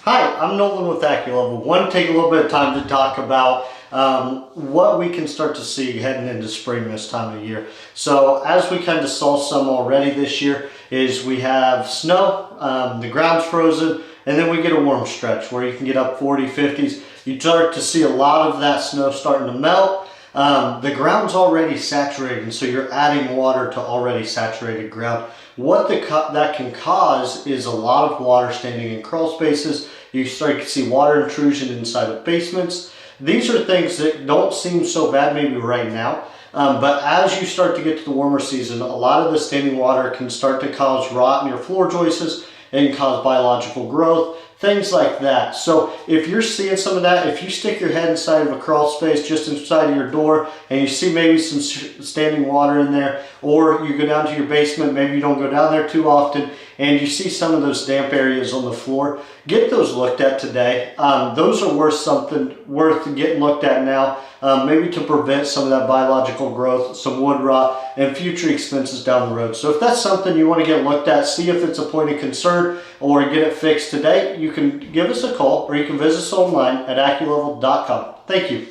Hi, I'm Nolan with Acculevel. Want to take a little bit of time to talk about what we can start to see heading into spring this time of year. So as we kind of saw some already this year is we have snow, the ground's frozen, and then we get a warm stretch where you can get up 40, 50s. You start to see a lot of that snow starting to melt. The ground's already saturated, and so you're adding water to already saturated ground. What that can cause is a lot of water standing in crawl spaces. You start to see water intrusion inside of basements. These are things that don't seem so bad maybe right now, but as you start to get to the warmer season, a lot of the standing water can start to cause rot in your floor joists and cause biological growth, things like that. So if you're seeing some of that, if you stick your head inside of a crawl space just inside of your door and you see maybe some standing water in there, or you go down to your basement, maybe you don't go down there too often, and you see some of those damp areas on the floor, get those looked at today. Those are worth getting looked at now, maybe to prevent some of that biological growth, some wood rot, and future expenses down the road. So if that's something you want to get looked at, see if it's a point of concern, or get it fixed today, you can give us a call or you can visit us online at acculevel.com. Thank you.